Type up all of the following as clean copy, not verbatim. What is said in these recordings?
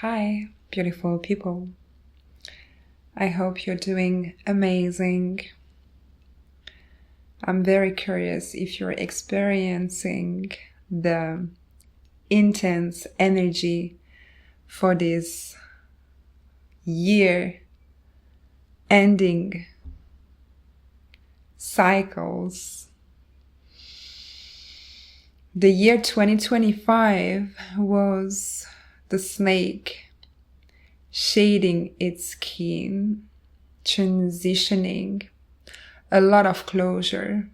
Hi, beautiful people. I hope you're doing amazing. I'm very curious if you're experiencing the intense energy for this year ending cycles. The year 2025 was the snake shading its skin, transitioning, a lot of closure.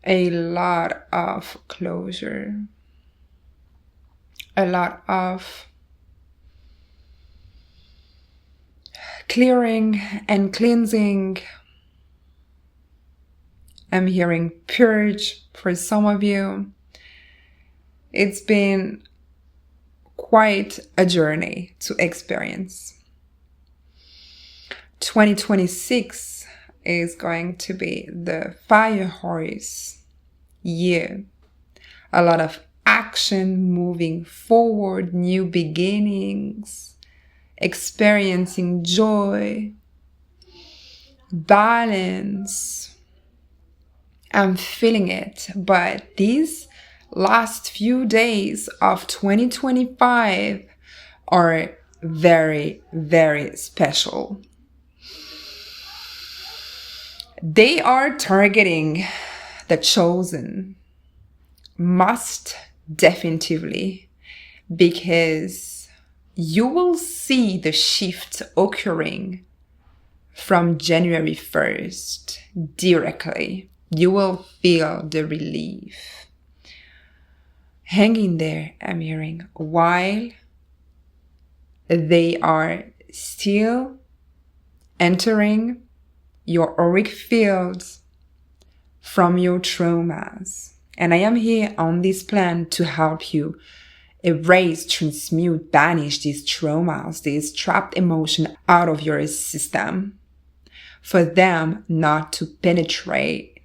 A lot of closure. A lot of clearing and cleansing. I'm hearing purge for some of you. It's been quite a journey to experience. 2026 is going to be the fire horse year. A lot of action, moving forward, new beginnings, experiencing joy, balance. I'm feeling it, but these last few days of 2025 are very, very special. They are targeting the chosen, most definitively, because you will see the shift occurring from January 1st directly. You will feel the relief. Hang in there, I'm hearing, while they are still entering your auric fields from your traumas. And I am here on this plan to help you erase, transmute, banish these traumas, these trapped emotions out of your system, for them not to penetrate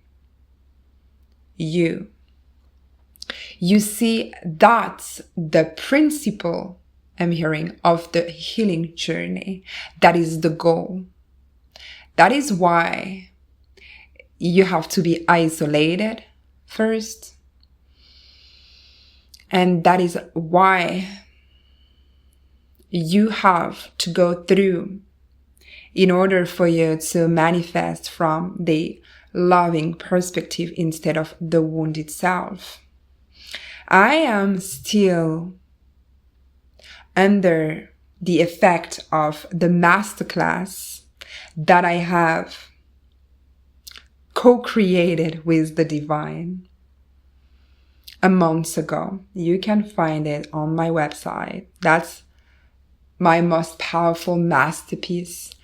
you. You see, that's the principle, I'm hearing, of the healing journey. That is the goal. That is why you have to be isolated first. And that is why you have to go through in order for you to manifest from the loving perspective instead of the wounded self. I am still under the effect of the masterclass that I have co-created with the divine a month ago. You can find it on my website. That's my most powerful masterpiece.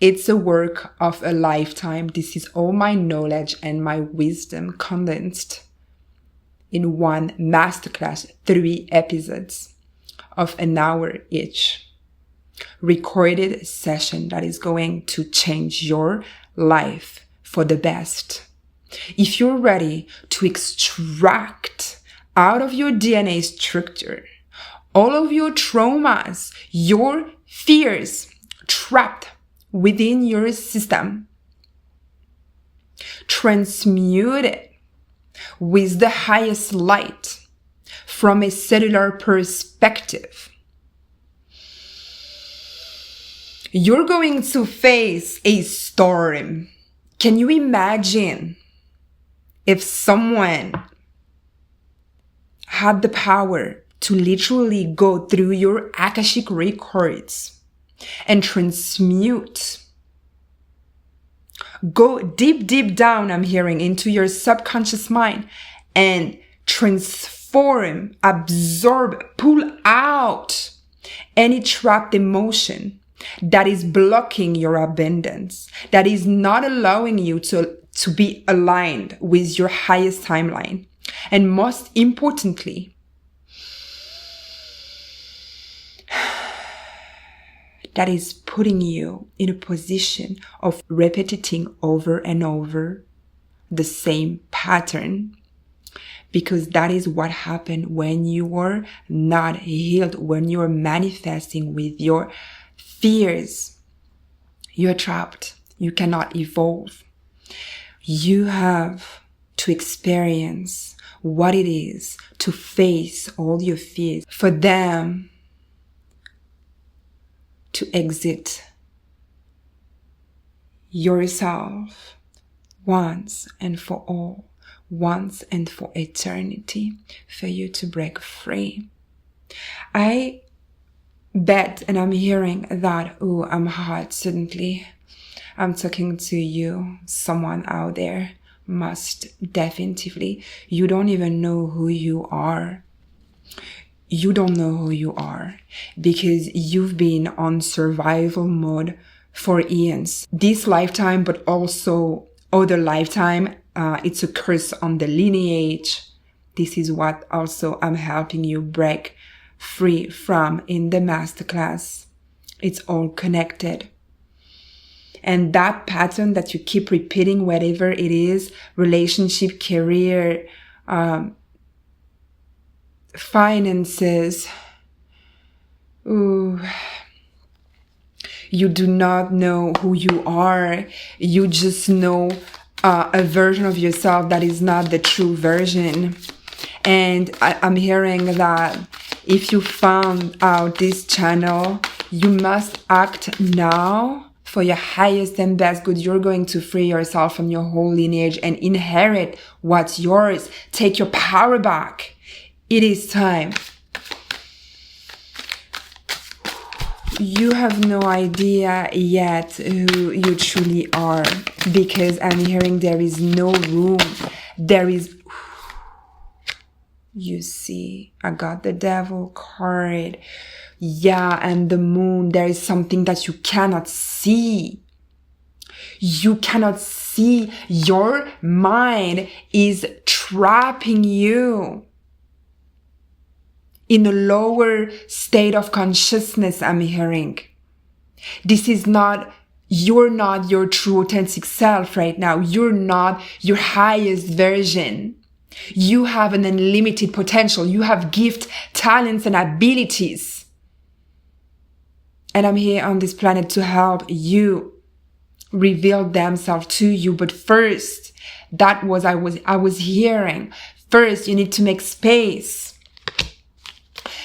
It's a work of a lifetime. This is all my knowledge and my wisdom condensed in one masterclass, 3 episodes of an hour each. Recorded session that is going to change your life for the best. If you're ready to extract out of your DNA structure all of your traumas, your fears trapped within your system, transmute it with the highest light from a cellular perspective, you're going to face a storm. Can you imagine if someone had the power to literally go through your Akashic records and transmute, go deep, deep down, I'm hearing, into your subconscious mind and transform, absorb, pull out any trapped emotion that is blocking your abundance, that is not allowing you to be aligned with your highest timeline. And most importantly, that is putting you in a position of repeating over and over the same pattern. because that is what happened when you are not healed, when you're manifesting with your fears. You're trapped. You cannot evolve. You have to experience what it is to face all your fears, for them to exit yourself once and for all, once and for eternity, for you to break free. I bet, and I'm hearing that, oh, I'm hot suddenly. I'm talking to you, someone out there. Most definitively, you don't even know who you are. You don't know who you are because you've been on survival mode for eons. This lifetime, but also other lifetime, it's a curse on the lineage. This is what also I'm helping you break free from in the masterclass. It's all connected. And that pattern that you keep repeating, whatever it is, relationship, career, finances, ooh, you do not know who you are. You just know a version of yourself that is not the true version. And I'm hearing that if you found out this channel, you must act now for your highest and best good. You're going to free yourself from your whole lineage and inherit what's yours. Take your power back. It is time. You have no idea yet who you truly are, because I'm hearing there is no room. There is... You see, I got the devil card. Yeah, and the moon. There is something that you cannot see. You cannot see. Your mind is trapping you in a lower state of consciousness, I'm hearing. This is not... You're not your true authentic self right now. You're not your highest version. You have an unlimited potential. You have gifts, talents, and abilities. And I'm here on this planet to help you reveal themselves to you. But first, that was I was hearing. First, you need to make space.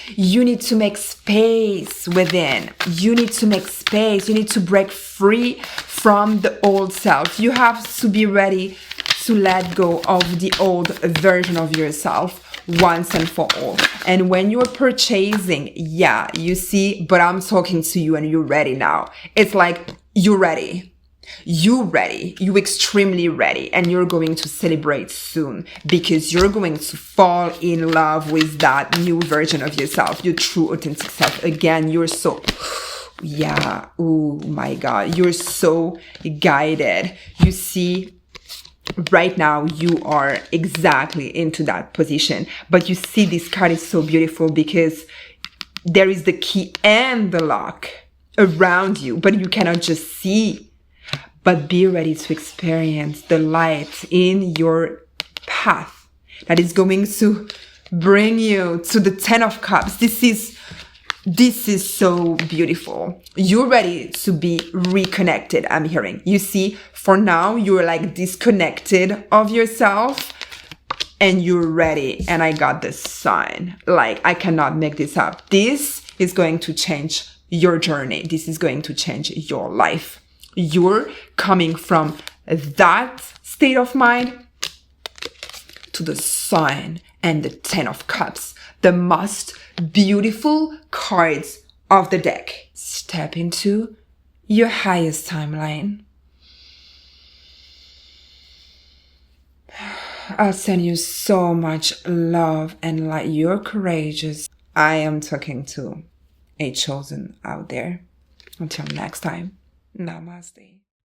You need to make space within. You need to make space. You need to break free from the old self. You have to be ready to let go of the old version of yourself once and for all. And when you're purchasing, yeah, you see, but I'm talking to you and you're ready now. It's like you're ready. You're ready. You're extremely ready. And you're going to celebrate soon because you're going to fall in love with that new version of yourself, your true authentic self. Again, you're so... Yeah. Oh my God. You're so guided. You see, right now you are exactly into that position. But you see, this card is so beautiful because there is the key and the lock around you, but you cannot just see. But be ready to experience the light in your path that is going to bring you to the 10 of Cups. This is so beautiful. You're ready to be reconnected, I'm hearing. You see, for now, you're like disconnected of yourself and you're ready. And I got this sign. Like, I cannot make this up. This is going to change your journey. This is going to change your life. You're coming from that state of mind to the Sun and the 10 of Cups, the most beautiful cards of the deck. Step into your highest timeline. I'll send you so much love and light. You're courageous. I am talking to a chosen out there. Until next time. Namaste.